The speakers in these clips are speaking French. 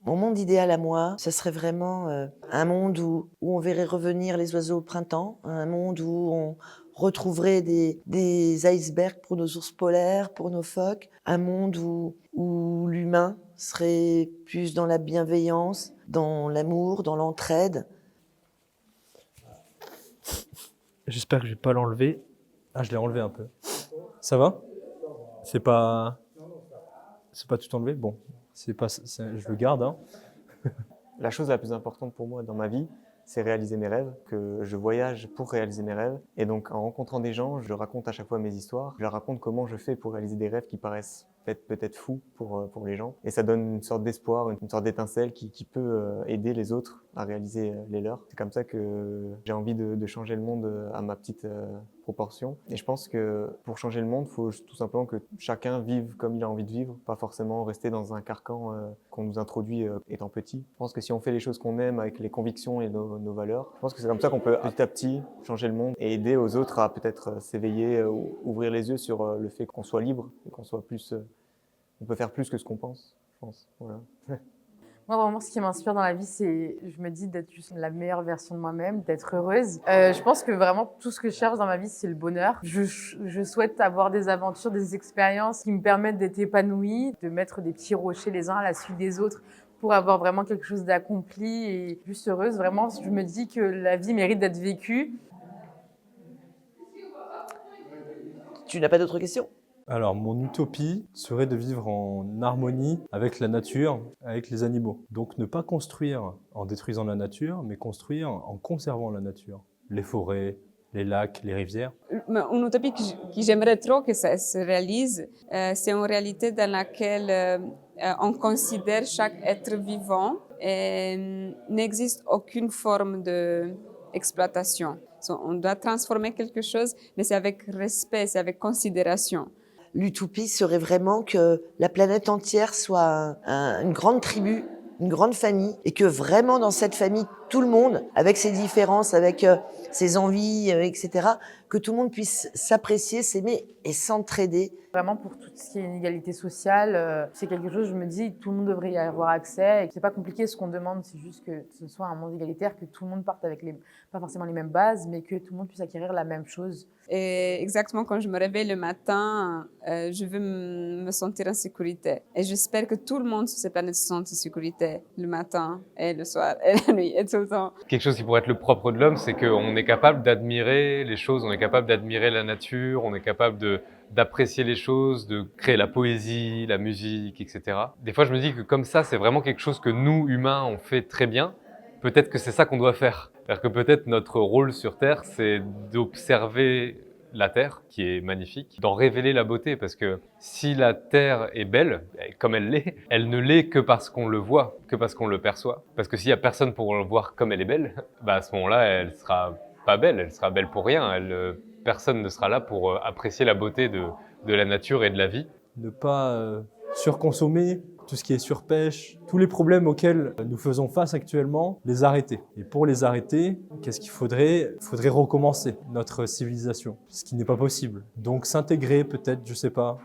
Mon monde idéal à moi, ça serait vraiment un monde où on verrait revenir les oiseaux au printemps, un monde où on retrouverait des icebergs pour nos ours polaires, pour nos phoques, un monde où l'humain serait plus dans la bienveillance, dans l'amour, dans l'entraide. J'espère que je vais pas l'enlever. Ah, je l'ai enlevé un peu. Ça va? C'est pas tout enlevé? Bon, je le garde, hein. La chose la plus importante pour moi dans ma vie, c'est réaliser mes rêves, que je voyage pour réaliser mes rêves. Et donc, en rencontrant des gens, je raconte à chaque fois mes histoires. Je leur raconte comment je fais pour réaliser des rêves qui paraissent peut-être fous pour les gens. Et ça donne une sorte d'espoir, une sorte d'étincelle qui peut aider les autres à réaliser les leurs. C'est comme ça que j'ai envie de changer le monde à ma petite proportion. Et je pense que pour changer le monde, il faut tout simplement que chacun vive comme il a envie de vivre, pas forcément rester dans un carcan qu'on nous introduit étant petit. Je pense que si on fait les choses qu'on aime avec les convictions et nos valeurs, je pense que c'est comme ça qu'on peut petit à petit changer le monde et aider aux autres à peut-être s'éveiller, ouvrir les yeux sur le fait qu'on soit libre et qu'on soit plus... on peut faire plus que ce qu'on pense, je pense. Voilà. Moi, vraiment, ce qui m'inspire dans la vie, c'est, je me dis d'être juste la meilleure version de moi-même, d'être heureuse. Je pense que vraiment, tout ce que je cherche dans ma vie, c'est le bonheur. Je souhaite avoir des aventures, des expériences qui me permettent d'être épanouie, de mettre des petits rochers les uns à la suite des autres pour avoir vraiment quelque chose d'accompli et juste heureuse. Vraiment, je me dis que la vie mérite d'être vécue. Tu n'as pas d'autres questions? Alors, mon utopie serait de vivre en harmonie avec la nature, avec les animaux. Donc, ne pas construire en détruisant la nature, mais construire en conservant la nature. Les forêts, les lacs, les rivières. Une utopie que j'aimerais trop que ça se réalise, c'est une réalité dans laquelle on considère chaque être vivant et n'existe aucune forme d'exploitation. On doit transformer quelque chose, mais c'est avec respect, c'est avec considération. L'utopie serait vraiment que la planète entière soit une grande tribu, une grande famille, et que vraiment dans cette famille, tout le monde, avec ses différences, avec ses envies, etc., que tout le monde puisse s'apprécier, s'aimer et s'entraider. Vraiment, pour tout ce qui est inégalité sociale, c'est quelque chose, je me dis, tout le monde devrait y avoir accès. Et c'est pas compliqué ce qu'on demande, c'est juste que ce soit un monde égalitaire, que tout le monde parte avec pas forcément les mêmes bases, mais que tout le monde puisse acquérir la même chose. Et exactement quand je me réveille le matin, je veux me sentir en sécurité. Et j'espère que tout le monde sur cette planète se sente en sécurité le matin et le soir et la nuit et tout le temps. Quelque chose qui pourrait être le propre de l'homme, c'est qu'on est capable d'admirer les choses, on est capable d'admirer la nature, on est capable d'apprécier les choses, de créer la poésie, la musique, etc. Des fois, je me dis que comme ça, c'est vraiment quelque chose que nous, humains, on fait très bien. Peut-être que c'est ça qu'on doit faire. C'est-à-dire que peut-être notre rôle sur Terre, c'est d'observer la Terre, qui est magnifique, d'en révéler la beauté, parce que si la Terre est belle, comme elle l'est, elle ne l'est que parce qu'on le voit, que parce qu'on le perçoit. Parce que s'il y a personne pour le voir comme elle est belle, bah à ce moment-là, elle sera pas belle, elle sera belle pour rien. Personne ne sera là pour apprécier la beauté de la nature et de la vie. Ne pas surconsommer, tout ce qui est surpêche, tous les problèmes auxquels nous faisons face actuellement, les arrêter. Et pour les arrêter, qu'est-ce qu'il faudrait? Il faudrait recommencer notre civilisation, ce qui n'est pas possible. Donc s'intégrer peut-être, je sais pas,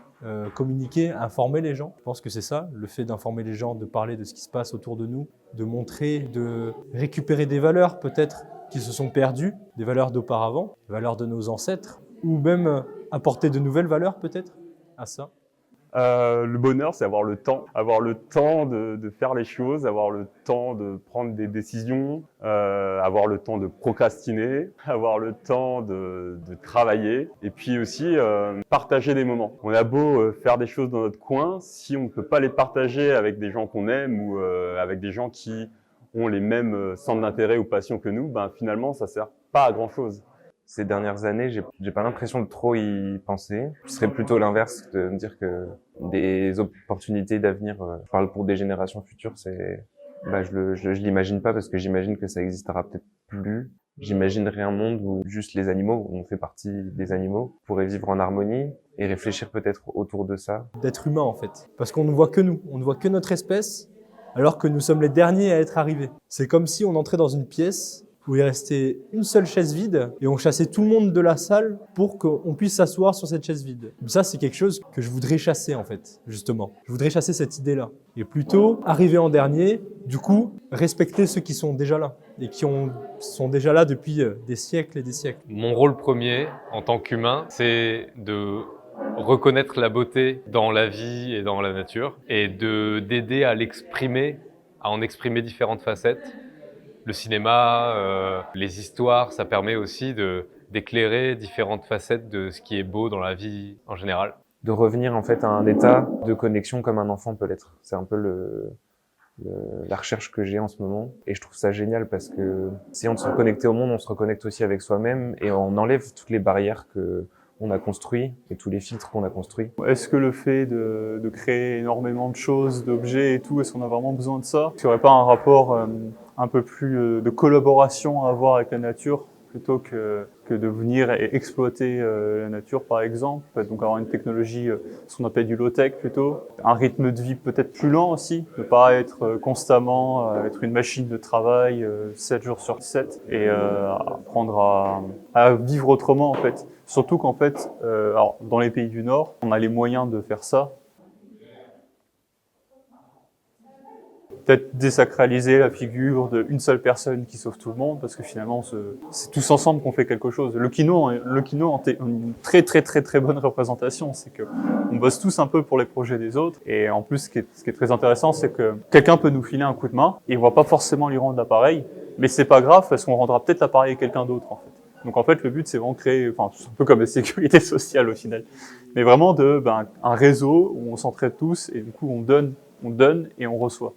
communiquer, informer les gens. Je pense que c'est ça, le fait d'informer les gens, de parler de ce qui se passe autour de nous, de montrer, de récupérer des valeurs peut-être qui se sont perdues, des valeurs d'auparavant, des valeurs de nos ancêtres, ou même apporter de nouvelles valeurs peut-être à ça. Le bonheur, c'est avoir le temps de faire les choses, avoir le temps de prendre des décisions, avoir le temps de procrastiner, avoir le temps de travailler, et puis aussi partager des moments. On a beau faire des choses dans notre coin, si on ne peut pas les partager avec des gens qu'on aime ou avec des gens qui ont les mêmes centres d'intérêt ou passions que nous, ben finalement, ça sert pas à grand-chose. Ces dernières années, j'ai pas l'impression de trop y penser. Ce serait plutôt l'inverse, de me dire que des opportunités d'avenir, je parle pour des générations futures, je l'imagine pas parce que j'imagine que ça existera peut-être plus. J'imaginerais un monde où juste les animaux, on fait partie des animaux, pourraient vivre en harmonie et réfléchir peut-être autour de ça. D'être humain en fait, parce qu'on ne voit que nous, on ne voit que notre espèce, alors que nous sommes les derniers à être arrivés. C'est comme si on entrait dans une pièce où il restait une seule chaise vide et on chassait tout le monde de la salle pour qu'on puisse s'asseoir sur cette chaise vide. Ça, c'est quelque chose que je voudrais chasser en fait, justement. Je voudrais chasser cette idée-là. Et plutôt arriver en dernier, du coup, respecter ceux qui sont déjà là et qui sont déjà là depuis des siècles et des siècles. Mon rôle premier en tant qu'humain, c'est de reconnaître la beauté dans la vie et dans la nature et d'aider à l'exprimer, à en exprimer différentes facettes. Le cinéma, les histoires, ça permet aussi d'éclairer différentes facettes de ce qui est beau dans la vie en général. De revenir en fait à un état de connexion comme un enfant peut l'être. C'est un peu la recherche que j'ai en ce moment et je trouve ça génial parce que si on se reconnecter au monde, on se reconnecte aussi avec soi-même et on enlève toutes les barrières que on a construit et tous les filtres qu'on a construits. Est-ce que le fait de créer énormément de choses, d'objets et tout, est-ce qu'on a vraiment besoin de ça? Est-ce qu'il n'y aurait pas un rapport un peu plus de collaboration à avoir avec la nature plutôt que de venir et exploiter la nature par exemple, donc avoir une technologie, ce qu'on appelle du low-tech plutôt, un rythme de vie peut-être plus lent aussi, ne pas être constamment, être une machine de travail 7 jours sur 7 et apprendre à vivre autrement en fait. Surtout qu'en fait, alors, dans les pays du Nord, on a les moyens de faire ça. Peut-être désacraliser la figure d'une seule personne qui sauve tout le monde, parce que finalement, c'est tous ensemble qu'on fait quelque chose. Le kino en est une très très bonne représentation, c'est que on bosse tous un peu pour les projets des autres. Et en plus, ce qui est très intéressant, c'est que quelqu'un peut nous filer un coup de main, et on va pas forcément lui rendre l'appareil, mais c'est pas grave, parce qu'on rendra peut-être l'appareil à quelqu'un d'autre, en fait. Donc en fait, le but, c'est vraiment créer, enfin, c'est un peu comme la sécurité sociale au final, mais vraiment un réseau où on s'entraide tous, et du coup, on donne et on reçoit.